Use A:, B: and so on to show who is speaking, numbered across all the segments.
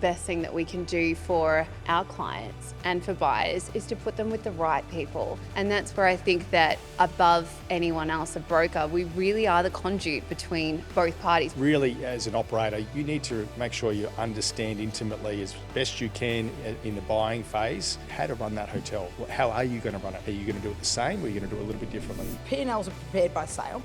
A: best thing that we can do for our clients and for buyers is to put them with the right people. And that's where I think that above anyone else, a broker, we really are the conduit between both parties.
B: Really, as an operator, you need to make sure you understand intimately as best you can in the buying phase how to run that hotel. How are you going to run it? Are you going to do it the same or are you going to do it a little bit differently?
C: P&Ls are prepared by sale,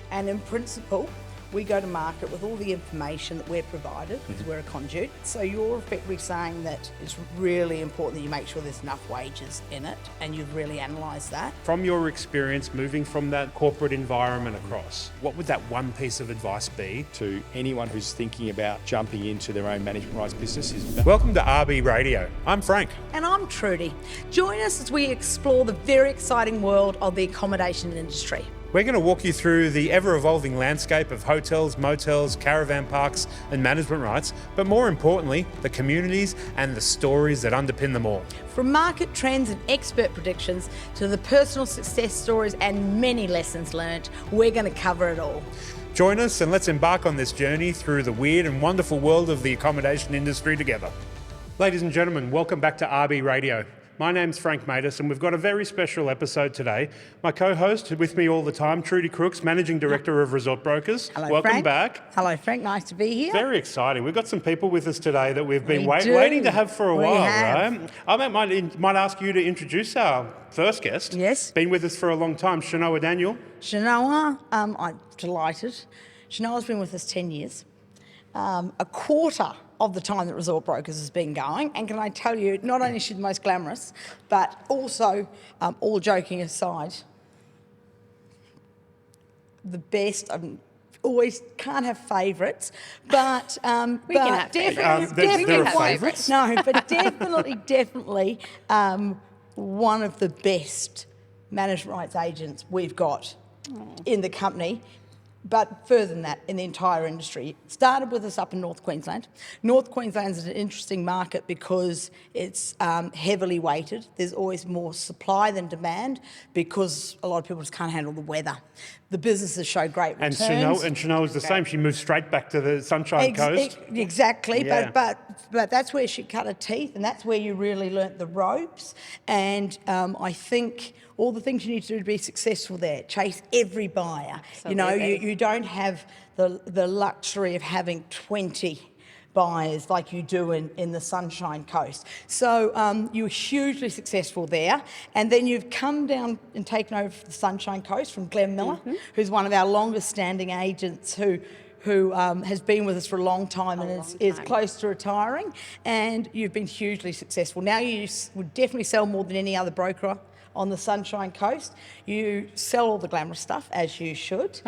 C: and in principle, we go to market with all the information that we're provided, because we're a conduit. So you're effectively saying that it's really important that you make sure there's enough wages in it, and you've really analysed that.
D: From your experience moving from that corporate environment across, what would that one piece of advice be?
B: To anyone who's thinking about jumping into their own management rights business is...
D: Welcome to RB Radio. I'm Frank.
C: And I'm Trudy. Join us as we explore the very exciting world of the accommodation industry.
D: We're going to walk you through the ever-evolving landscape of hotels, motels, caravan parks and management rights, but more importantly, the communities and the stories that underpin them all.
C: From market trends and expert predictions to the personal success stories and many lessons learned, we're going to cover it all.
D: Join us and let's embark on this journey through the weird and wonderful world of the accommodation industry together. Ladies and gentlemen, welcome back to RB Radio. My name's Frank Matus and we've got a very special episode today. My co-host with me all the time, Trudy Crooks, Managing Director of Resort Brokers.
C: Hello,
D: Welcome
C: Frank.
D: back.
C: Hello, Frank. Nice to be here.
D: Very exciting. We've got some people with us today that we've been
C: We
D: waiting
C: do.
D: to have for a
C: We
D: while,
C: have.
D: right? I might ask you to introduce our first guest.
C: Yes.
D: Been with us for a long time, Shanoa Daniel.
C: Shanoa, I'm delighted. Shanoa's been with us 10 years. A quarter of the time that Resort Brokers has been going. And can I tell you, not only is she the most glamorous, but also, all joking aside, the best. Always can't have favourites, but
A: We can have favourites.
D: There are
A: have
D: favourites.
C: No, but definitely one of the best management rights agents we've got in the company. But further than that, in the entire industry. It started with us up in North Queensland. North Queensland is an interesting market because it's heavily weighted. There's always more supply than demand because a lot of people just can't handle the weather. The businesses show great returns.
D: And Shanoa's the same. She moved straight back to the Sunshine Coast.
C: Exactly,
D: Yeah.
C: but that's where she cut her teeth, and that's where you really learnt the ropes. And I think all the things you need to do to be successful there, chase every buyer. You know, you don't have the luxury of having 20 buyers like you do in the Sunshine Coast. So you were hugely successful there, and then you've come down and taken over the Sunshine Coast from Glenn Miller, who's one of our longest standing agents who has been with us for a long time and is close to retiring, and you've been hugely successful. Now you would definitely sell more than any other broker on the Sunshine Coast. You sell all the glamorous stuff, as you should.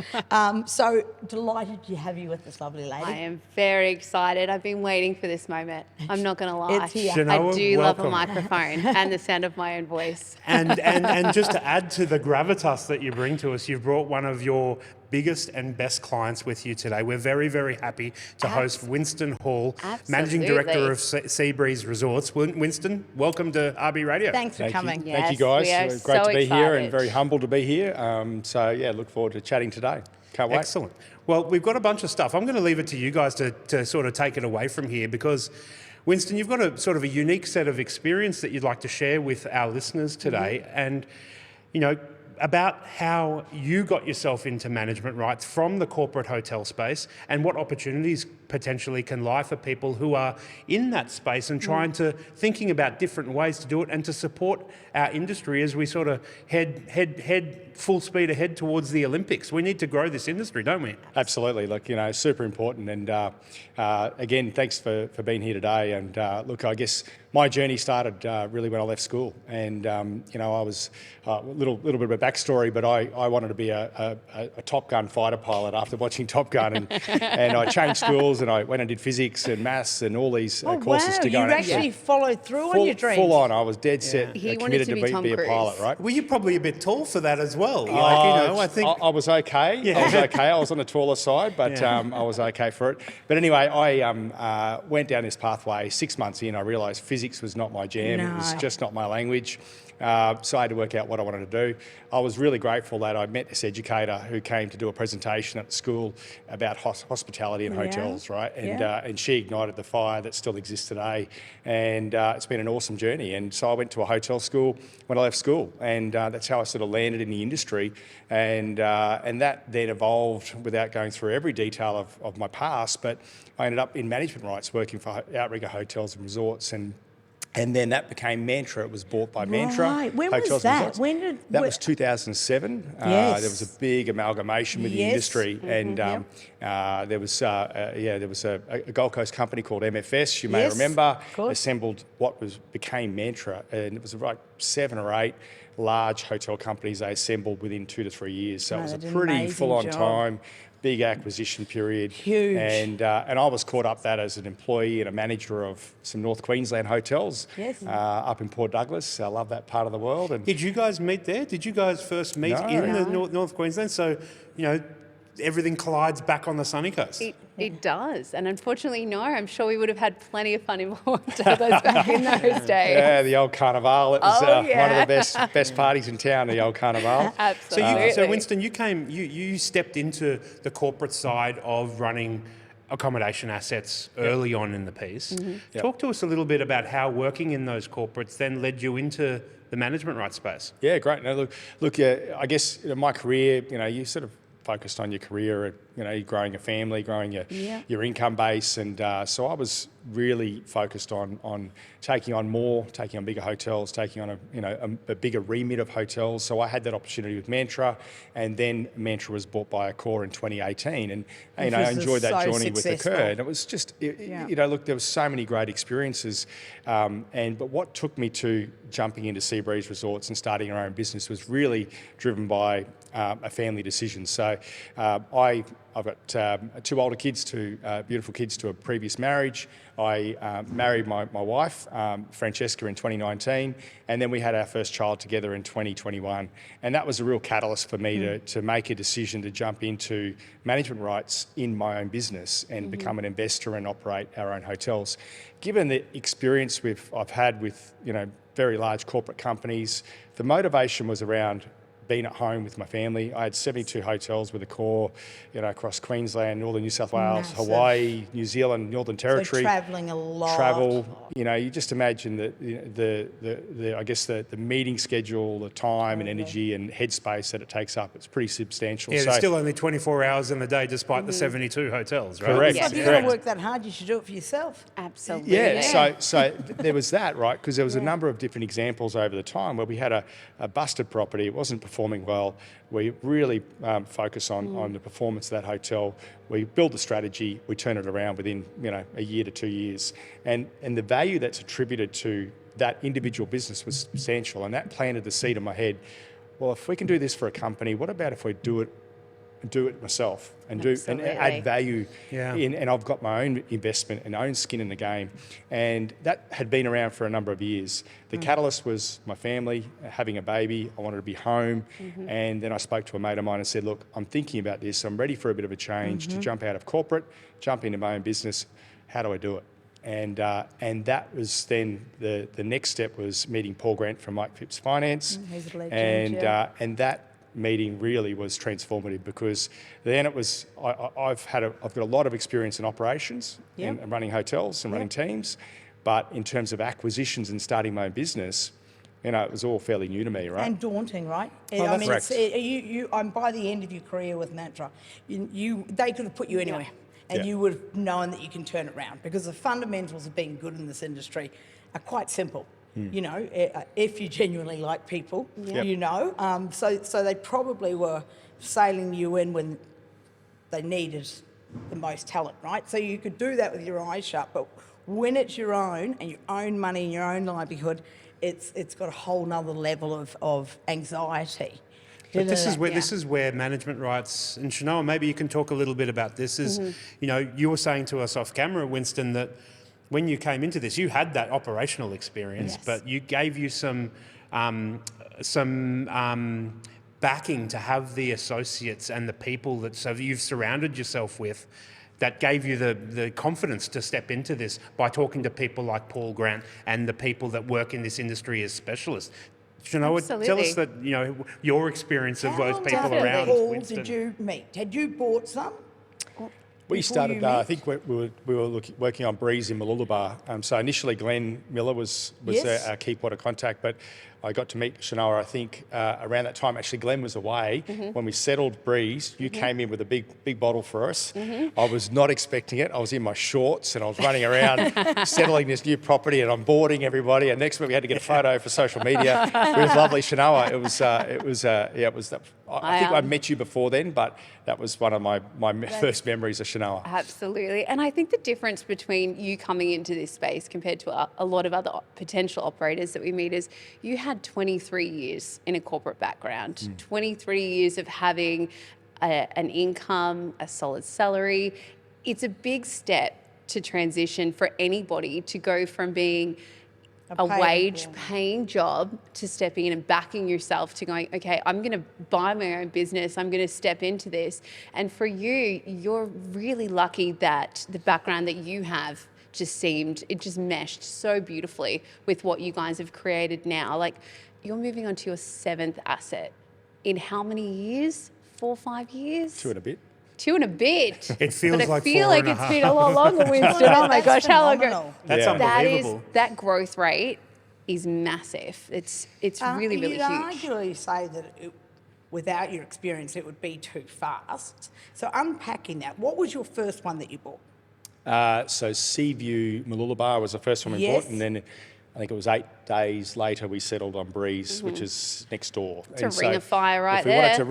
C: So delighted to have you with this lovely lady.
A: I am very excited. I've been waiting for this moment. I'm not going to lie.
C: It's here.
D: Shanoa,
A: I do love a
D: welcome.
A: microphone and the sound of my own voice.
D: And just to add to the gravitas that you bring to us, you've brought one of your biggest and best clients with you today. We're very, very happy to host Winston Hall, Managing Director of Seabreeze Resorts. Winston, welcome to RB Radio.
C: Thanks for coming.
A: Yes,
B: Thank you guys.
A: we are
B: Great
A: so
B: to be here and
A: excited.
B: very humbled to be here. So yeah, look forward to chatting today. Can't wait.
D: Excellent. Well, we've got a bunch of stuff. I'm going to leave it to you guys to sort of take it away from here because Winston, you've got a sort of a unique set of experience that you'd like to share with our listeners today. And, you know, about how you got yourself into management rights from the corporate hotel space and what opportunities potentially can lie for people who are in that space and trying to thinking about different ways to do it and to support our industry as we sort of head full speed ahead towards the Olympics. We need to grow this industry, don't we?
B: Absolutely. Look, you know, super important. And again, thanks for being here today. And look, I guess my journey started really when I left school. And, you know, I was a little bit of a backstory, but I wanted to be a Top Gun fighter pilot after watching Top Gun. And I changed schools and I went and did physics and maths and all these courses to go.
C: You actually followed through on your dreams.
B: Full on. I was dead set,
A: He wanted
B: committed
A: to be Tom
B: be a
A: Cruise.
B: pilot, right?
D: Well, you're probably a bit tall for that as well. Like, you know, I think...
B: I was okay.
D: Yeah.
B: I was okay. I was on the taller side, but I was okay for it. But anyway, I went down this pathway. 6 months in, I realised physics was not my jam.
C: No.
B: It was just not my language. So I had to work out what I wanted to do. I I was really grateful that I met this educator who came to do a presentation at the school about hospitality and hotels, right? And she ignited the fire that still exists today. And it's been an awesome journey. And so I went to a hotel school when I left school, and that's how I sort of landed in the industry. And that then evolved without going through every detail of my past, but I ended up in management rights working for Outrigger Hotels and Resorts, and then that became Mantra. It was bought by Mantra.
C: Right. When
B: Hotels
C: was
B: and
C: that?
B: Resorts. That was 2007.
C: Yes.
B: There was a big amalgamation with the industry, and there was a Gold Coast company called MFS. You may remember, assembled what became Mantra, and it was like 7 or 8 large hotel companies they assembled within 2 to 3 years. So it was a pretty full-on time. Big acquisition period.
C: Huge.
B: And I was caught up that as an employee and a manager of some North Queensland hotels up in Port Douglas. I love that part of the world. And
D: did you guys meet there? Did you guys first meet in the North Queensland? So, everything collides back on the sunny coast.
A: It does. And unfortunately, no, I'm sure we would have had plenty of fun in Port Douglas back in those days.
B: Yeah, the old Carnival. It was one of the best parties in town, the old Carnival.
A: Absolutely.
D: So Winston, you stepped into the corporate side of running accommodation assets early on in the piece. Talk to us a little bit about how working in those corporates then led you into the management rights space.
B: Yeah, great. No, look. I guess my career, you sort of focused on your career, you're growing a family, growing your income base, and so I was really focused on taking on bigger hotels, taking on a bigger remit of hotels. So I had that opportunity with Mantra, and then Mantra was bought by Accor in 2018, and I enjoyed that journey with Accor. And it was just look, there was so many great experiences, but what took me to jumping into Seabreeze Resorts and starting our own business was really driven by a family decision. So I've got 2 older kids, 2 beautiful kids to a previous marriage. I married my wife, Francesca, in 2019, and then we had our first child together in 2021. And that was a real catalyst for me to make a decision to jump into management rights in my own business and become an investor and operate our own hotels. Given the experience I've had with very large corporate companies, the motivation was around being at home with my family. I had 72 hotels with Accor, across Queensland, northern New South Wales, Hawaii, New Zealand, Northern Territory.
C: So travelling a lot.
B: You just imagine the meeting schedule, the time and energy and headspace that it takes up. It's pretty substantial.
D: Yeah, there's still only 24 hours in the day despite the 72 hotels, right?
B: Correct.
C: So if you're going to work that hard, you should do it for yourself.
A: Absolutely.
B: Yeah, so there was that, right? Because there was a number of different examples over the time where we had a busted property. It wasn't performing well. We really focus on the performance of that hotel. We build the strategy, we turn it around within a year to 2 years. And the value that's attributed to that individual business was substantial, and that planted the seed in my head. Well, if we can do this for a company, what about if we do it myself and add value in, and I've got my own investment and own skin in the game. And that had been around for a number of years. The catalyst was my family, having a baby. I wanted to be home. And then I spoke to a mate of mine and said, look, I'm thinking about this. I'm ready for a bit of a change to jump out of corporate, jump into my own business. How do I do it? And that was then the next step was meeting Paul Grant from Mike Phipps Finance.
C: He's a legend,
B: and that meeting really was transformative, because then it was I've got a lot of experience in operations and running hotels and running teams, but in terms of acquisitions and starting my own business, it was all fairly new to me, right?
C: And daunting, right?
B: Correct.
C: By the end of your career with Mantra, they could have put you anywhere, and you would have known that you can turn it around, because the fundamentals of being good in this industry are quite simple. If you genuinely like people, so they probably were sailing you in when they needed the most talent, right? So you could do that with your eyes shut, but when it's your own and your own money and your own livelihood, it's got a whole nother level of anxiety.
D: But this is where management rights, and Shanoa, maybe you can talk a little bit about this. You were saying to us off camera, Winston, that when you came into this, you had that operational experience, but you gave you some backing to have the associates and the people that you've surrounded yourself with, that gave you the confidence to step into this by talking to people like Paul Grant and the people that work in this industry as specialists. Shanoa, tell us
A: Absolutely.
D: that, your experience of those people
A: Definitely.
D: around
C: Paul,
D: Winston.
C: did you meet? Had you bought some?
B: We
C: before
B: started,
C: you met?
B: I think we were working on Breeze in Mooloolaba. So initially Glenn Miller was
C: Yes.
B: our key point of contact, but I got to meet Shanoa, I think, around that time. Actually, Glenn was away. When we settled Breeze, you came in with a big bottle for us. I was not expecting it. I was in my shorts and I was running around settling this new property and I'm boarding everybody. And next week we had to get a photo for social media with lovely Shanoa. I think I'd met you before then, but that was one of my first memories of Shanoa.
A: Absolutely. And I think the difference between you coming into this space compared to a lot of other potential operators that we meet is you had 23 years in a corporate background, 23 years of having an income, a solid salary. It's a big step to transition for anybody to go from being a wage-paying job to stepping in and backing yourself to going, okay, I'm going to buy my own business. I'm going to step into this. And for you, you're really lucky that the background that you have it just meshed so beautifully with what you guys have created now. Like, you're moving on to your 7th asset in how many years? 4 or 5 years?
B: 2 and a bit.
A: 2 and a bit.
D: It feels
A: but
D: like
A: I feel
D: 4
A: like
D: and a
A: it's
D: half.
A: been a lot longer, Winston. Oh my gosh, how long ago?
C: Phenomenal.
D: That's
B: Yeah.
D: unbelievable.
A: That growth rate is massive. It's really, really
C: You'd
A: huge.
C: arguably say that without your experience, it would be too fast. So unpacking that, what was your first one that you bought?
B: So Seaview, Mooloolaba was the first one we
C: Yes.
B: bought, and then I think it was 8 days later we settled on Breeze, which is next door.
A: It's a ring of fire right
B: if we wanted
A: there.
B: to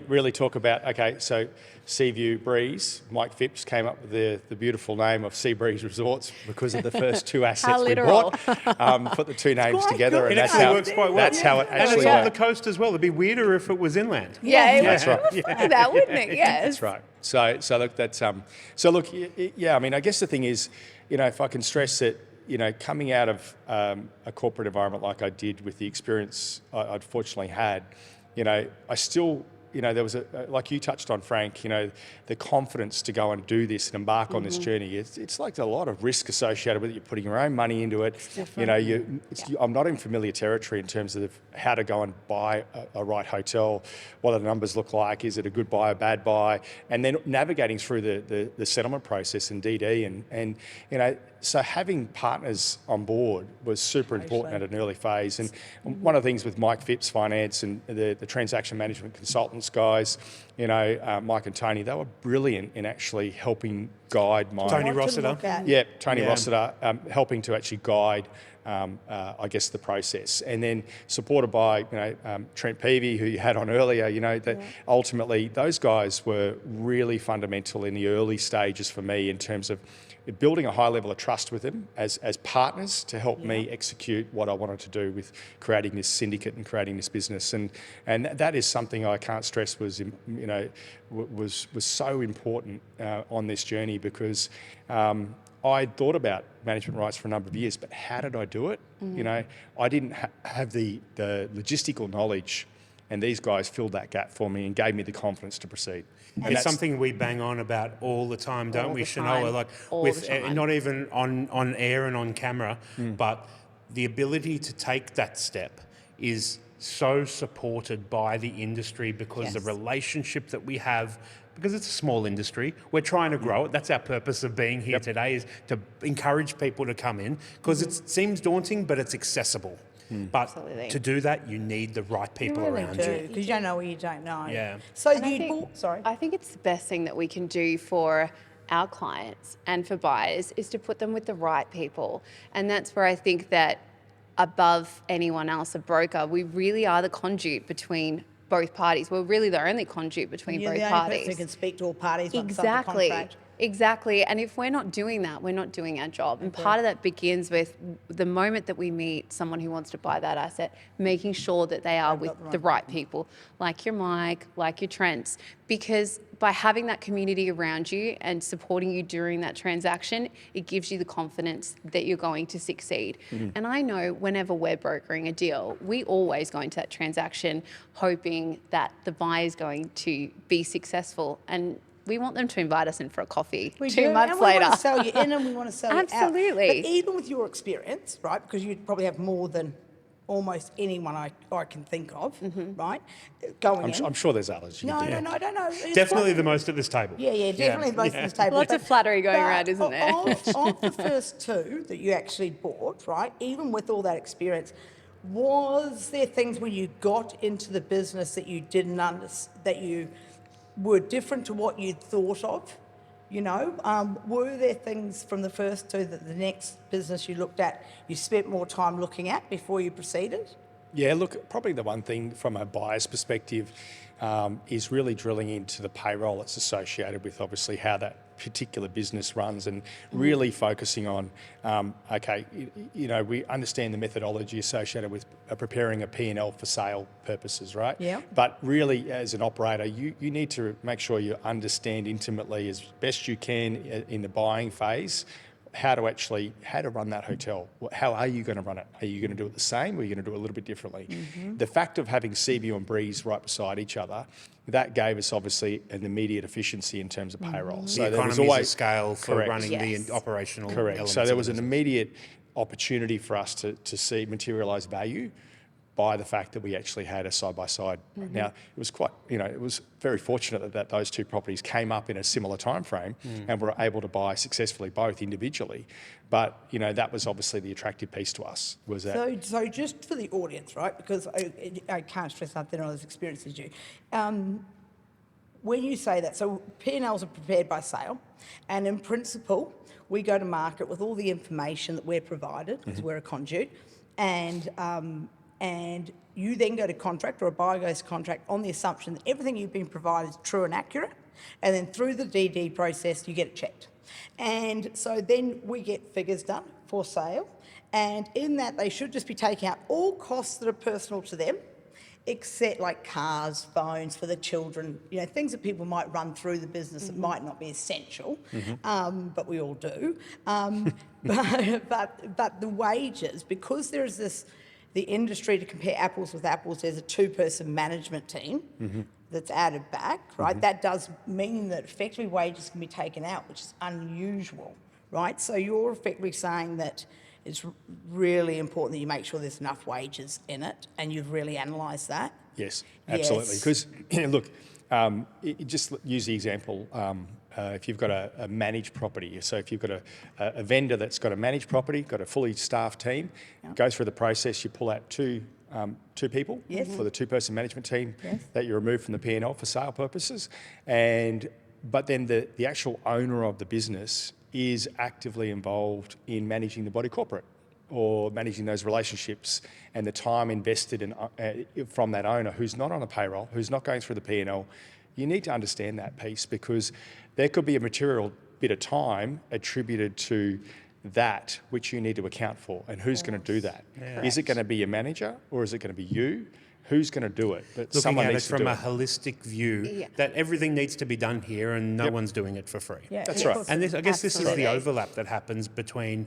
B: really talk about, okay, so Seaview Breeze, Mike Phipps came up with the beautiful name of Sea Breeze Resorts because of the first 2 assets we
A: literal.
B: bought. Put the 2 names
C: quite
B: together,
C: good.
B: and
D: It
B: that's
D: actually
B: how
D: works quite well.
B: that's how it
D: And
B: actually
D: it's on the
B: worked.
D: coast as well. It'd be weirder if it was inland.
A: Yeah, it
B: That's
A: would
B: right.
A: follow that, wouldn't it? Yes.
B: That's right. So look, that's so look, yeah. I mean, I guess the thing is, if I can stress that, coming out of a corporate environment like I did with the experience I'd fortunately had, I still, there was like you touched on, Frank, the confidence to go and do this and embark on this journey. It's like a lot of risk associated with it. You're putting your own money into it. I'm not in familiar territory in terms of how to go and buy a right hotel, what the numbers look like, is it a good buy, a bad buy, and then navigating through the settlement process and DD and so having partners on board was super important at an early phase. And one of the things with Mike Phipps Finance and the transaction management consultants guys, Mike and Tony, they were brilliant in actually helping guide my...
D: Tony
C: What to
D: Rossiter.
C: look at.
B: Yeah, Tony
D: Yeah.
B: Rossiter, helping to actually guide, I guess, the process. And then supported by, Trent Peavy, who you had on earlier, that ultimately those guys were really fundamental in the early stages for me in terms of building a high level of trust with them as partners to help me execute what I wanted to do with creating this syndicate and creating this business. And that is something I can't stress was so important on this journey because I thought about management rights for a number of years, but how did I do it? I didn't have the logistical knowledge, and these guys filled that gap for me and gave me the confidence to proceed. And
D: It's something we bang on about all the time, don't
A: All
D: we,
A: the
D: Shanoa?
A: time.
D: Like
A: All
D: with
A: the time.
D: not even on air and on camera, but the ability to take that step is so supported by the industry because the
A: Yes.
D: relationship that we have, because it's a small industry, we're trying to grow it. That's our purpose of being here today, is to encourage people to come in because it seems daunting, but it's accessible. But
A: Absolutely.
D: to do that, you need the right people around you.
C: Because you don't know what you don't know.
D: Yeah.
C: So
A: And I
C: you
A: think-
C: bought, sorry.
A: I think it's the best thing that we can do for our clients and for buyers is to put them with the right people. And that's where I think that above anyone else, a broker, we really are the conduit between both parties. We're really the only conduit between
C: You're
A: both
C: the only
A: parties.
C: person who can speak to all parties once under
A: Exactly.
C: contract.
A: Exactly. And if we're not doing that, we're not doing our job. And part of that begins with the moment that we meet someone who wants to buy that asset, making sure that they are with the right people, like your Mike, like your Trents, because by having that community around you and supporting you during that transaction, it gives you the confidence that you're going to succeed. And I know whenever we're brokering a deal, we always go into that transaction hoping that the buyer is going to be successful, and we want them to invite us in for a coffee
C: We
A: 2
C: do,
A: months
C: and we
A: later.
C: want to sell you in and we want to sell you out.
A: Absolutely.
C: But even with your experience, right, because you probably have more than almost anyone I can think of, right? Going in.
B: I'm sure there's others.
C: No, I don't know. It's
D: Definitely
C: quite-
D: the most at this table.
C: Yeah, definitely most of this table.
A: Lots of flattery going around, isn't there?
C: Of the first two that you actually bought, right, even with all that experience, was there things when you got into the business that you didn't understand, that you were different to what you'd thought of? You know, were there things from the first two that the next business you looked at, you spent more time looking at before you proceeded?
B: Yeah, look, probably the one thing from a buyer's perspective is really drilling into the payroll that's associated with obviously how that particular business runs, and really focusing on, we understand the methodology associated with preparing a P&L for sale purposes, right?
C: Yeah.
B: But really, as an operator, you need to make sure you understand intimately as best you can in the buying phase how to run that hotel. How are you going to run it? Are you going to do it the same, or are you going to do it a little bit differently? The fact of having Seaview and Breeze right beside each other, that gave us obviously an immediate efficiency in terms of payroll.
D: The
B: So there was
D: economies
B: always
D: of scale for
B: correct.
D: running
A: Yes.
D: the operational
B: Correct.
D: elements
B: So there
D: of
B: was
D: the
B: an
D: business.
B: immediate opportunity for us to see materialise value by the fact that we actually had a side-by-side. Now, it was quite, it was very fortunate that those two properties came up in a similar time frame and were able to buy successfully both individually. But, that was obviously the attractive piece to us, was that...
C: So just for the audience, right, because I can't stress out they're not as experienced as you. When you say that, so P&Ls are prepared by sale, and in principle, we go to market with all the information that we're provided, because we're a conduit, and you then go to contract, or a buyer goes to contract on the assumption that everything you've been provided is true and accurate, and then through the DD process, you get it checked. And so then we get figures done for sale, and in that they should just be taking out all costs that are personal to them, except like cars, phones for the children, things that people might run through the business that might not be essential, but we all do. But the wages, because there is the industry, to compare apples with apples, there's a two-person management team that's added back, right? That does mean that effectively wages can be taken out, which is unusual, right? So you're effectively saying that it's really important that you make sure there's enough wages in it, and you've really analysed that?
B: Yes, absolutely.
C: Yes.
B: Because, look, just use the example, if you've got a managed property, so if you've got a vendor that's got a managed property, got a fully staffed team, go through the process, you pull out two people for the two-person management team that you remove from the P&L for sale purposes, but then the actual owner of the business is actively involved in managing the body corporate, or managing those relationships, and the time invested from that owner who's not on a payroll, who's not going through the P&L. You need to understand that piece, because there could be a material bit of time attributed to that which you need to account for, and who's going to do that?
D: Yeah.
B: Is it going to be your manager, or is it going to be you? Who's going to do it? But
D: Looking
B: someone
D: at it
B: needs to
D: from
B: do
D: a
B: it.
D: holistic view, that everything needs to be done here, and no one's doing it for free.
C: Yeah,
B: That's
C: of
B: right.
C: course.
D: And I guess this is
A: Absolutely.
D: the overlap that happens between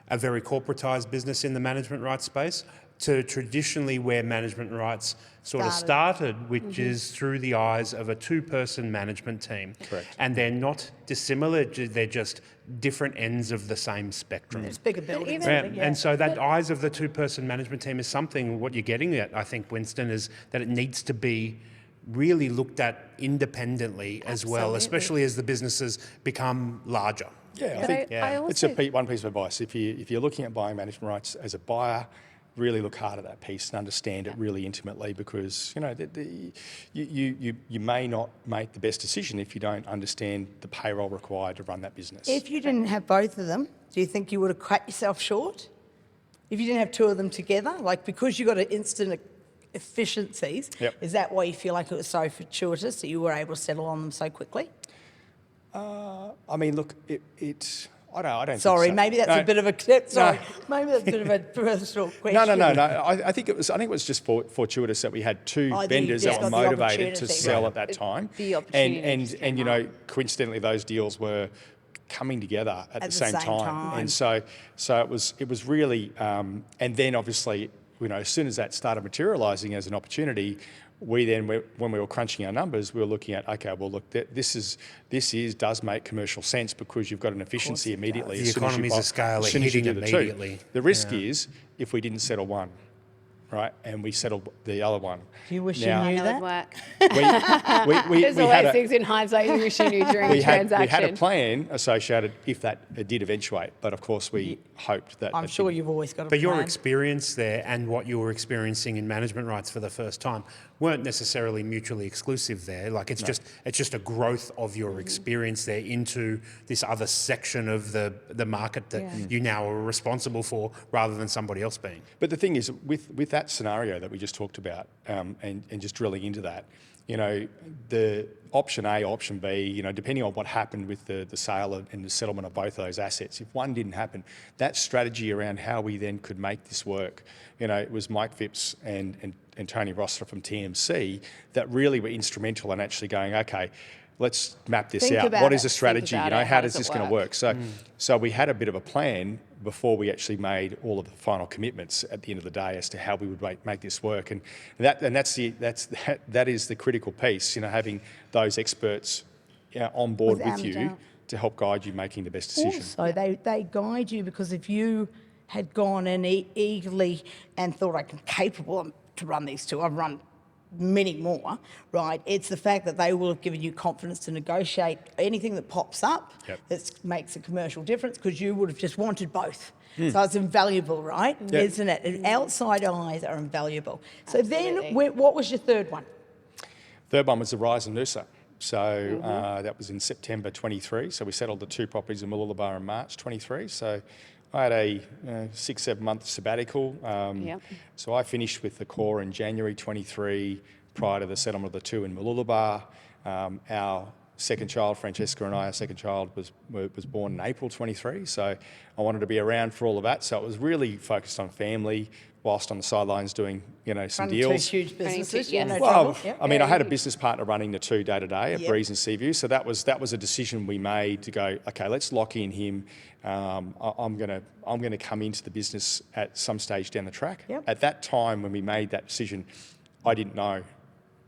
D: a very corporatised business in the management rights space to traditionally where management rights sort of started, which is through the eyes of a two-person management team.
B: Correct.
D: And they're not dissimilar, they're just different ends of the same spectrum.
C: It's bigger buildings.
A: even-
C: really,
D: And so that eyes of the two-person management team is something, what you're getting at, I think, Winston, is that it needs to be really looked at independently as well,
A: Absolutely.
D: especially as the businesses become larger.
B: Yeah, I
A: But
B: think
A: I
B: it's
A: also
B: one piece of advice. If you're looking at buying management rights as a buyer, really look hard at that piece and understand it really intimately, because you may not make the best decision if you don't understand the payroll required to run that business.
C: If you didn't have both of them, do you think you would have cut yourself short? If you didn't have two of them together, like because you got an instant efficiencies, is that why you feel like it was so fortuitous that you were able to settle on them so quickly?
B: I mean, look, I don't.
C: Sorry,
B: think so.
C: maybe that's
B: No,
C: a bit of a maybe that's a bit of a personal question.
B: No. I think it was just fortuitous that we had two
C: Oh,
B: vendors
C: you just
B: that were
C: got the
B: motivated to
C: opportunity,
B: sell
C: right.
B: at that time.
A: The opportunity
B: and
A: just
B: and
A: came
B: coincidentally those deals were coming together at the same time.
C: time.
B: And so it was really, and then obviously, as soon as that started materialising as an opportunity, we then, when we were crunching our numbers, we were looking at, okay, well, look, this does make commercial sense, because you've got an efficiency immediately.
D: The economies of scale are
B: as soon as you
D: hitting
B: do the two.
D: immediately.
B: The risk is if we didn't settle one. right? And we settled the other one.
C: Do you wish
B: Now-
C: you knew
A: That would
C: that?
A: work.
B: We
A: There's
B: had
A: always
B: a-
A: things in hindsight you wish you knew during a
B: we had
A: transaction.
B: a plan associated if that did eventuate, but of course we hoped that.
C: I'm
B: it
C: sure
B: didn't.
C: you've always got a
D: But
C: plan.
D: your experience there and what you were experiencing in management rights for the first time weren't necessarily mutually exclusive there. Like it's just a growth of your experience there into this other section of the market that you now are responsible for rather than somebody else being.
B: But the thing is, with that scenario that we just talked about, and just drilling into that, you know, the option A, option B, you know, depending on what happened with the sale and the settlement of both those assets, if one didn't happen, that strategy around how we then could make this work, you know, it was Mike Phipps and Tony Rossler from TMC that really were instrumental in actually going, okay, let's map this
C: Think
B: out.
C: about
B: What
C: it.
B: is the strategy?
A: Think
B: You
A: about
B: know,
A: it.
B: how
A: How
B: does
A: does
B: this
A: it
B: going to
A: work?
B: work? So we had a bit of a plan before we actually made all of the final commitments at the end of the day as to how we would make this work, and that is the critical piece. You know, having those experts on board
C: Without
B: with
C: a
B: you
C: doubt.
B: to help guide you making the best decision.
C: Also, they guide you, because if you had gone in eagerly and thought, I'm capable to run these two, I've run many more, right? It's the fact that they will have given you confidence to negotiate anything that pops up that makes a commercial difference, because you would have just wanted both. So it's invaluable, right?
B: Yep.
C: Isn't it? And outside eyes are invaluable. So
A: Absolutely.
C: then, what was your third one?
B: Third one was the rise in Noosa. So that was in September 23. So we settled the two properties in Mooloolaba in March 23. So I had a 6-7 month sabbatical. So I finished with the core in January 23 prior to the settlement of the two in Mooloolaba. Our second child, Francesca and I, our second child was born in April 23. So I wanted to be around for all of that. So it was really focused on family whilst on the sidelines doing, you know, some
C: Running
B: deals.
C: two huge businesses,
A: two, yes.
C: no
B: Well,
C: trouble. Yep.
B: I mean, I had a business partner running the two day to day at
C: Yep.
B: Breeze and Seaview, so that was a decision we made to go, okay, let's lock in him. I'm gonna come into the business at some stage down the track.
C: Yep.
B: At that time when we made that decision, I didn't know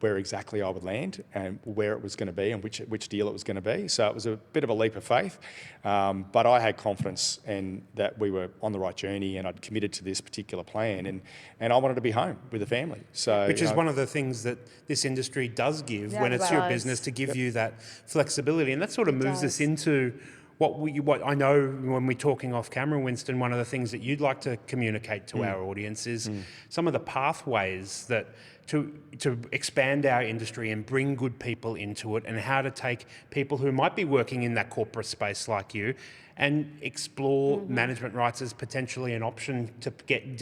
B: where exactly I would land and where it was going to be and which deal it was going to be. So it was a bit of a leap of faith, but I had confidence in that we were on the right journey, and I'd committed to this particular plan, and I wanted to be home with the family. So
D: Which is one of the things that this industry does give when it's your business, to give you that flexibility. And that sort of moves us into what I know when we're talking off camera, Winston, one of the things that you'd like to communicate to our audience is some of the pathways that to expand our industry and bring good people into it, and how to take people who might be working in that corporate space like you and explore management rights as potentially an option to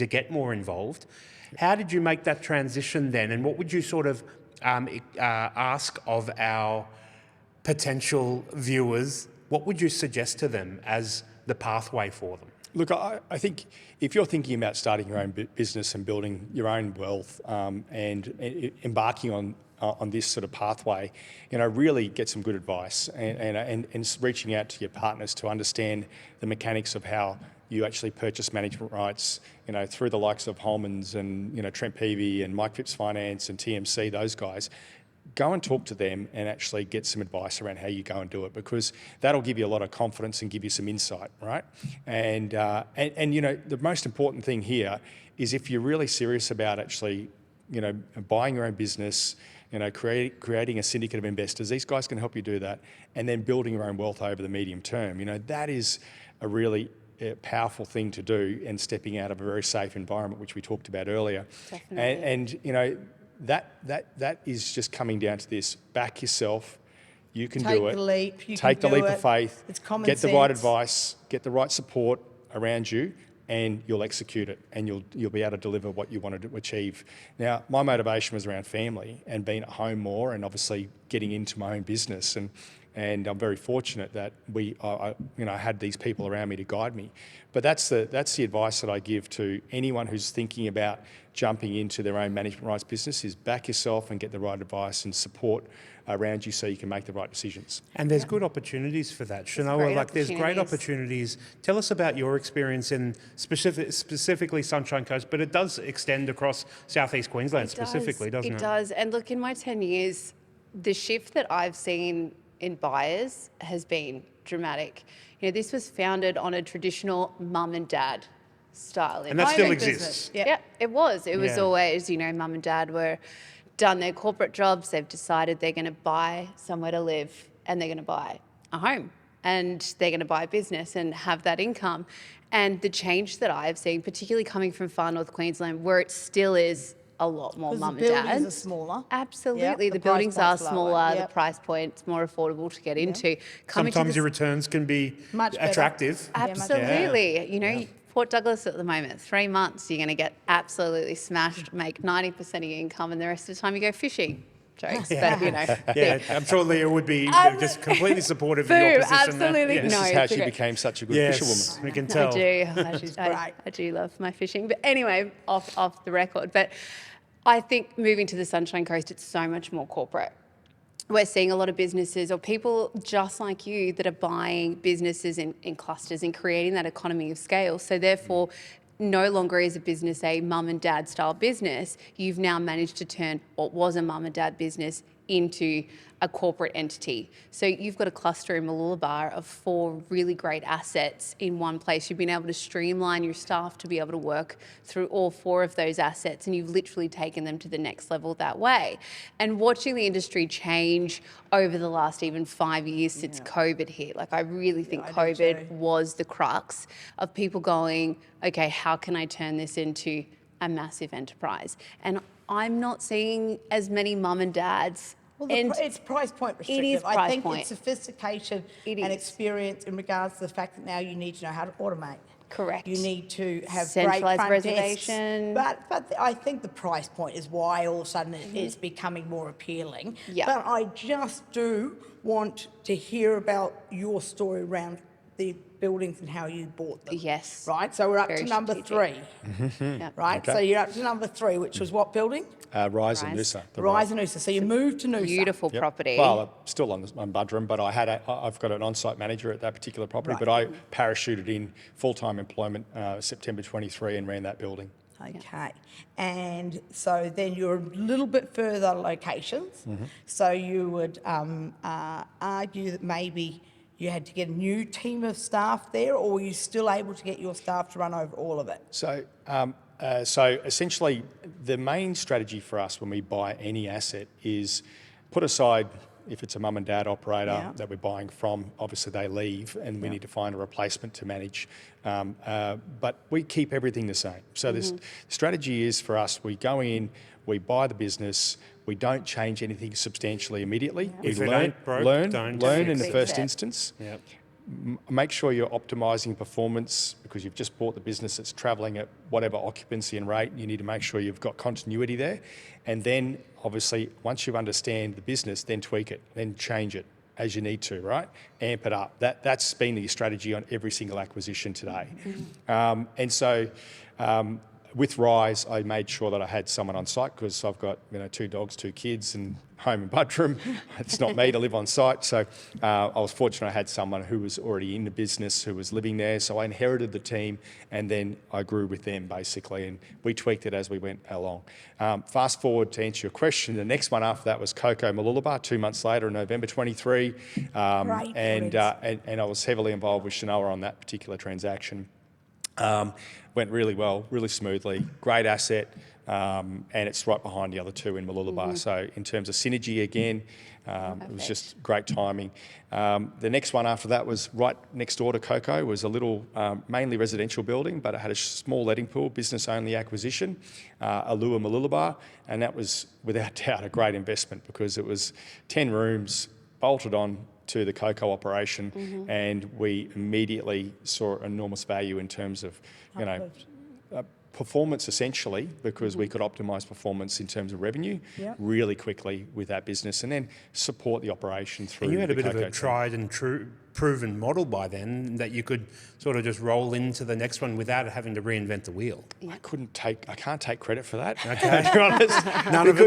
D: get more involved. How did you make that transition then, and what would you sort of ask of our potential viewers? What would you suggest to them as the pathway for them?
B: Look, I think if you're thinking about starting your own business and building your own wealth, and embarking on this sort of pathway, you know, really get some good advice, and reaching out to your partners to understand the mechanics of how you actually purchase management rights, you know, through the likes of Holman's and, you know, Trent Peavy and Mike Phipps Finance and TMC, those guys. Go and talk to them and actually get some advice around how you go and do it, because that'll give you a lot of confidence and give you some insight, right? And you know, the most important thing here is if you're really serious about actually, you know, buying your own business, you know, creating a syndicate of investors, these guys can help you do that, and then building your own wealth over the medium term. You know, that is a really powerful thing to do, and stepping out of a very safe environment, which we talked about earlier.
A: Definitely.
B: And you know, that is just coming down to this: back yourself. You can do it.
C: Take the leap. You
B: Take
C: can
B: the
C: do
B: leap
C: it.
B: of faith.
C: It's common
B: Get the right
C: sense.
B: advice. Get the right support around you, and you'll execute it, and you'll be able to deliver what you wanted to achieve. Now, my motivation was around family and being at home more, and obviously getting into my own business. And I'm very fortunate that I had these people around me to guide me. But that's the advice that I give to anyone who's thinking about jumping into their own management rights business: is back yourself and get the right advice and support around you so you can make the right decisions.
D: And there's good opportunities for that, Shanoa.
A: great
D: There's great
A: opportunities.
D: opportunities. Tell us about your experience in specifically Sunshine Coast, but it does extend across Southeast Queensland specifically, doesn't it?
A: It does. And look, in my 10 years, the shift that I've seen in buyers has been dramatic. You know, this was founded on a traditional mum and dad style.
D: And that still
A: environment.
D: exists.
C: Yeah.
A: Yeah, It was
D: Yeah.
A: always, mum and dad were done their corporate jobs. They've decided they're going to buy somewhere to live and they're going to buy a home and they're going to buy a business and have that income. And the change that I've seen, particularly coming from far north Queensland, where it still is a lot more mum and
C: the
A: dads.
C: buildings are smaller.
A: Absolutely.
C: Yep,
A: the
C: the price
A: buildings are
C: point's lower.
A: smaller,
C: Yep.
A: the price point's more affordable to get into. Coming to
D: Sometimes
A: the
D: your returns can be
C: Much better.
D: attractive.
C: Yeah, much better.
A: Absolutely. Port Douglas at the moment, 3 months, you're going to get absolutely smashed, make 90% of your income, and the rest of the time you go fishing. Jokes, but
D: Yeah, I'm sure Leah would be just completely supportive of your
A: Boom,
D: position.
A: absolutely.
D: There.
B: This
A: No,
B: is how
A: it's
B: she
A: okay.
B: became such a good
D: Yes,
B: fisherwoman.
D: we can tell.
A: I do love my fishing. But anyway, off the record. But I think moving to the Sunshine Coast, it's so much more corporate. We're seeing a lot of businesses or people just like you that are buying businesses in clusters and creating that economy of scale. So therefore, no longer is a business a mum and dad style business. You've now managed to turn what was a mum and dad business into a corporate entity. So you've got a cluster in Mooloolaba of 4 really great assets in one place. You've been able to streamline your staff to be able to work through all 4 of those assets, and you've literally taken them to the next level that way. And watching the industry change over the last even 5 years since COVID hit, like I really think
C: I do
A: COVID
C: too.
A: was the crux of people going, okay, how can I turn this into a massive enterprise? And I'm not seeing as many mum and dads.
C: Well,
A: And
C: it's price point restrictive.
A: is
C: I
A: price
C: think
A: point.
C: it's sophistication
A: It
C: and
A: is.
C: experience in regards to the fact that now you need to know how to automate.
A: Correct.
C: You need to have
A: Centralised
C: great front
A: reservation.
C: desks. But I think the price point is why all of a sudden it's becoming more appealing.
A: Yeah.
C: But I just do want to hear about your story around the buildings and how you bought them.
A: Yes.
C: Right. So we're up
A: Very
C: to number
A: strategic.
C: 3.
A: Yep.
C: Right.
B: Okay.
C: So you're up to number 3, which was what building?
B: Rise and
A: Rise.
B: Noosa. the
C: Rise and Noosa. So you moved to Noosa.
A: Beautiful
B: Yep.
A: property.
B: Well, I'm still on Budrum, but I've got an on-site manager at that particular property.
C: Right.
B: But I parachuted in full-time employment September 23 and ran that building.
C: Okay. And so then you're a little bit further locations.
B: Mm-hmm.
C: So you would argue that maybe you had to get a new team of staff there, or were you still able to get your staff to run over all of it?
B: So essentially, the main strategy for us when we buy any asset is put aside if it's a mum and dad operator
C: Yeah.
B: that we're buying from, obviously they leave and we need to find a replacement to manage. But we keep everything the same. So this strategy is for us, we go in, we buy the business, we don't change anything substantially immediately.
D: If
B: We
D: it
B: learn,
D: ain't broke,
B: learn,
D: don't
B: learn in the
A: fix
B: first
A: it.
B: instance.
D: Yep.
B: Make sure you're optimising performance because you've just bought the business that's travelling at whatever occupancy and rate. You need to make sure you've got continuity there. And then, obviously, once you understand the business, then tweak it, then change it as you need to, right? Amp it up. That's been the strategy on every single acquisition today. And so with Rise, I made sure that I had someone on site because I've got 2 dogs, 2 kids and home in Budrum. It's not me to live on site. So I was fortunate I had someone who was already in the business, who was living there. So I inherited the team and then I grew with them basically and we tweaked it as we went along. Fast forward to answer your question, the next one after that was Coco Mooloolaba 2 months later in November 23. And I was heavily involved with Shanoa on that particular transaction. Went really well, really smoothly, great asset, and it's right behind the other 2 in Mooloolaba. So in terms of synergy again, it was just great timing. The next one after that was right next door to Coco, was a little mainly residential building, but it had a small letting pool, business only acquisition, Allure Mooloolaba, and that was without doubt a great investment because it was 10 rooms bolted on to the Coco operation, and we immediately saw enormous value in terms of, performance essentially, because we could optimise performance in terms of revenue really quickly with that business, and then support the operation through.
D: And you had a
B: the
D: bit of
B: Coco
D: a
B: team.
D: tried and true, proven model by then that you could sort of just roll into the next one without having to reinvent the wheel.
B: I can't take credit for that. Okay, to be honest,
D: None of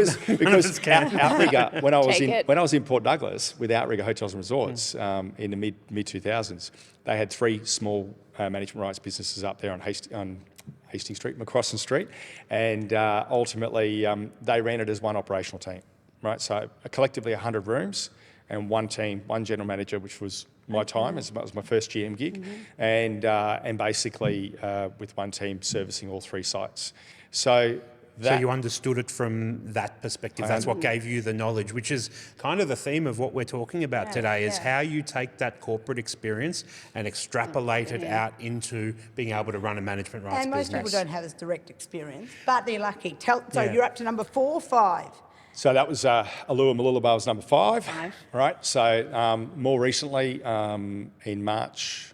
D: us can.
B: Outrigger, when I
A: Take
B: was in Port Douglas with Outrigger Hotels and Resorts in the mid 2000s, they had 3 small management rights businesses up there on Hastings Street, McCrossan Street, and ultimately they ran it as one operational team, right? So collectively 100 rooms. and one team, one general manager, which was my time as my first GM gig, and basically with one team servicing all 3 sites. So
D: you understood it from that perspective. That's what gave you the knowledge, which is kind of the theme of what we're talking about today, is how you take that corporate experience and extrapolate it out into being able to run a management rights
C: And most
D: business.
C: people don't have this direct experience, but they're lucky. So you're up to number 4, 5.
B: So that was Alua Mooloolaba was number 5. Right. So more recently, in March,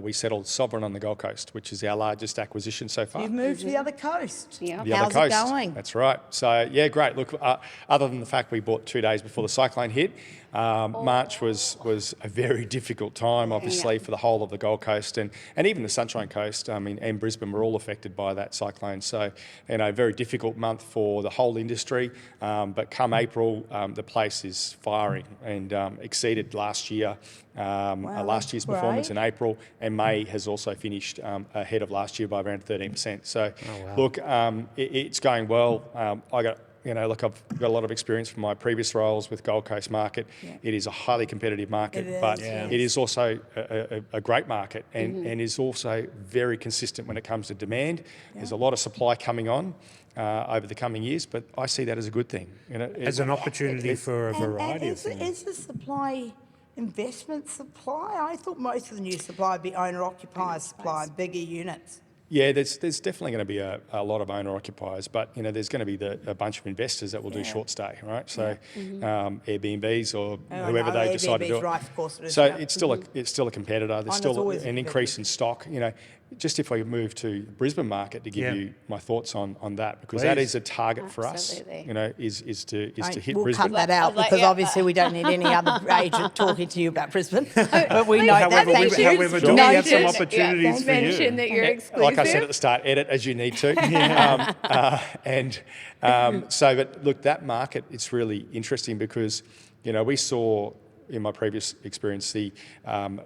B: we settled Sovereign on the Gold Coast, which is our largest acquisition so far.
C: You've moved to the other coast.
A: Yeah.
B: The
C: How's
B: other
C: it
B: coast.
C: going?
B: That's right. So yeah, great. Look, other than the fact we bought 2 days before the cyclone hit, March was a very difficult time, obviously, for the whole of the Gold Coast and even the Sunshine Coast. I mean, and Brisbane were all affected by that cyclone. So, very difficult month for the whole industry. But come April, the place is firing and exceeded last year. Last year's performance in April, and May has also finished ahead of last year by around 13%. So, look, it's going well. I've got a lot of experience from my previous roles with Gold Coast market. It is a highly competitive market, it is also a great market and is also very consistent when it comes to demand. There's a lot of supply coming on over the coming years, but I see that as a good thing.
D: As an opportunity for a variety of things.
C: Is the supply investment supply? I thought most of the new supply would be owner-occupier supply, bigger units.
B: Yeah, there's definitely going to be a lot of owner-occupiers, but there's going to be a bunch of investors that will do short stay, right? So Airbnbs or whoever they decide to do it.
C: Right, of course it is.
B: So it's still a competitor. There's still
C: always
B: an increase in stock. Just if I move to the Brisbane market to give you my thoughts on that, because that is a target for us. Is to hit
C: we'll
B: Brisbane.
C: cut that out because obviously we don't need any other agent talking to you about Brisbane. But we know that. Thank you.
D: However, do we have some opportunities for you?
A: Mention that you're exclusive.
B: Like I said at the start, edit as you need to. But look, that market, it's really interesting because, we saw in my previous experience the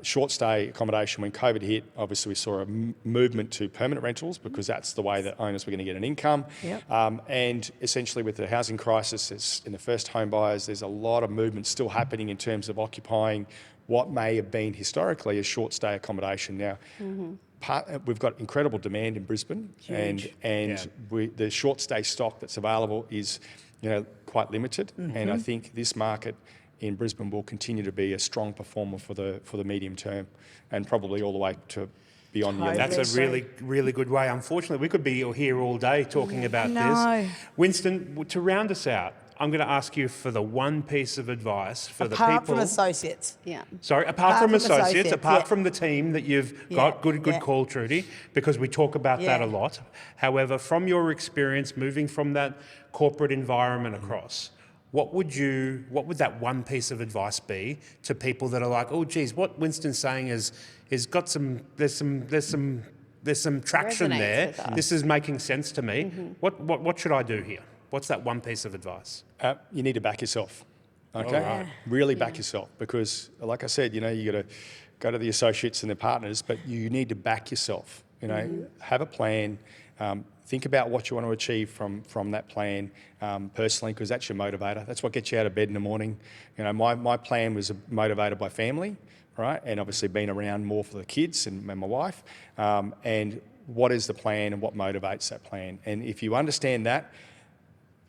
B: short stay accommodation when COVID hit. Obviously, we saw a movement to permanent rentals because that's the way that owners were going to get an income. And essentially, with the housing crisis in the first home buyers, there's a lot of movement still happening in terms of occupying what may have been historically a short stay accommodation. Now, we've got incredible demand in Brisbane, and the short stay stock that's available is, quite limited. And I think this market in Brisbane will continue to be a strong performer for the medium term, and probably all the way to beyond the end.
D: That's a really, really good way. Unfortunately, we could be here all day talking about this. Winston, to round us out, I'm going to ask you for the one piece of advice for the people.
C: Apart from associates.
D: Sorry, apart from associates, apart from the team that you've got, good call, Trudy, because we talk about that a lot. However, from your experience moving from that corporate environment across, what would that one piece of advice be to people that are like, oh, geez, what Winston's saying is got some, there's some traction there. This is making sense to me. What should I do here? What's that one piece of advice?
B: You need to back yourself. Okay, really back yourself, because, like I said, you got to go to the associates and their partners, but you need to back yourself. Have a plan. Think about what you want to achieve from that plan personally, because that's your motivator. That's what gets you out of bed in the morning. My plan was motivated by family, right, and obviously being around more for the kids and my wife. And what is the plan and what motivates that plan? And if you understand that,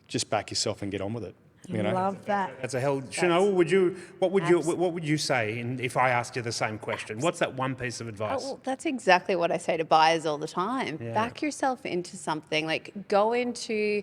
B: just back yourself and get on with it.
C: Love that.
D: That's a hell. Chanel, what would you say if I asked you the same question? What's that one piece of advice?
A: Well, that's exactly what I say to buyers all the time. Back yourself into something. Like, go into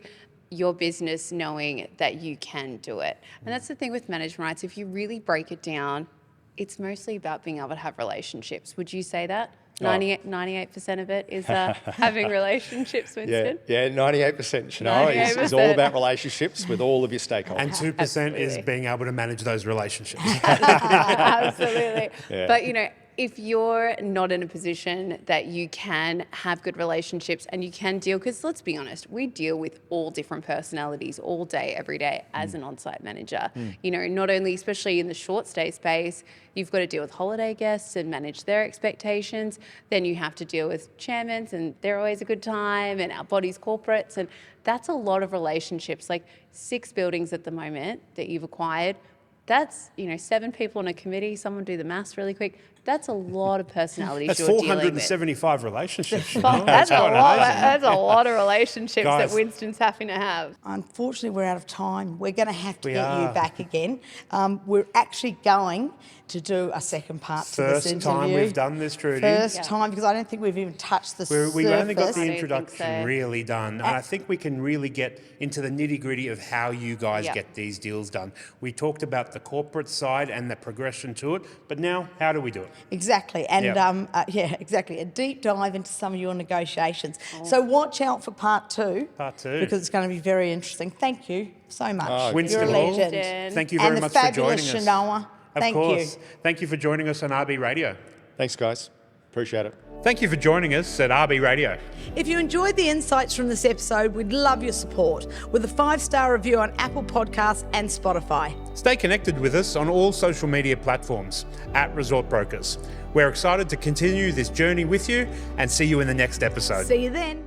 A: your business knowing that you can do it. And that's the thing with management rights. If you really break it down, it's mostly about being able to have relationships. Would you say that? 98% of it is having relationships, Winston.
B: Yeah, 98%, Chanel, is all about relationships with all of your stakeholders.
D: And 2% is being able to manage those relationships.
A: Absolutely. But, if you're not in a position that you can have good relationships and you can deal, because let's be honest, we deal with all different personalities all day, every day as an on-site manager. Not only, especially in the short stay space, you've got to deal with holiday guests and manage their expectations. Then you have to deal with chairmen, and they're always a good time, and our bodies corporates. And that's a lot of relationships, like 6 buildings at the moment that you've acquired. That's, 7 people on a committee. Someone do the maths really quick. That's a lot of personalities
D: That's
A: you're dealing with.
D: 475 relationships.
A: That's a
D: quite
A: lot.
D: amazing.
A: That's a lot of relationships
D: Guys.
A: that Winston's having to have.
C: Unfortunately, we're out of time. We're going to have to
D: We
C: get you
D: are.
C: back again. We're actually going to do a second part to this
D: First
C: interview.
D: time we've done this, Trudy.
C: First time, because I don't think we've even touched the surface.
D: We've only got the
A: I don't
D: introduction
A: think so.
D: really done, and I think we can really get into the nitty-gritty of how you guys
A: Yeah.
D: get these deals done. We talked about the corporate side and the progression to it, but now how do we do it?
C: Exactly, and
D: Yep.
C: exactly. A deep dive into some of your negotiations. So watch out for part 2.
D: Part 2.
C: Because it's going to be very interesting. Thank you so much.
D: Winston
C: You're a
D: Hall,
C: legend.
D: thank you very
C: and
D: much
C: the
D: for joining
C: fabulous
D: us.
C: Shanoa.
D: Of
C: Thank
D: course.
C: you.
D: Thank you for joining us on RB Radio.
B: Thanks, guys. Appreciate it.
D: Thank you for joining us at RB Radio.
C: If you enjoyed the insights from this episode, we'd love your support with a 5-star review on Apple Podcasts and Spotify.
D: Stay connected with us on all social media platforms at Resort Brokers. We're excited to continue this journey with you and see you in the next episode.
C: See you then.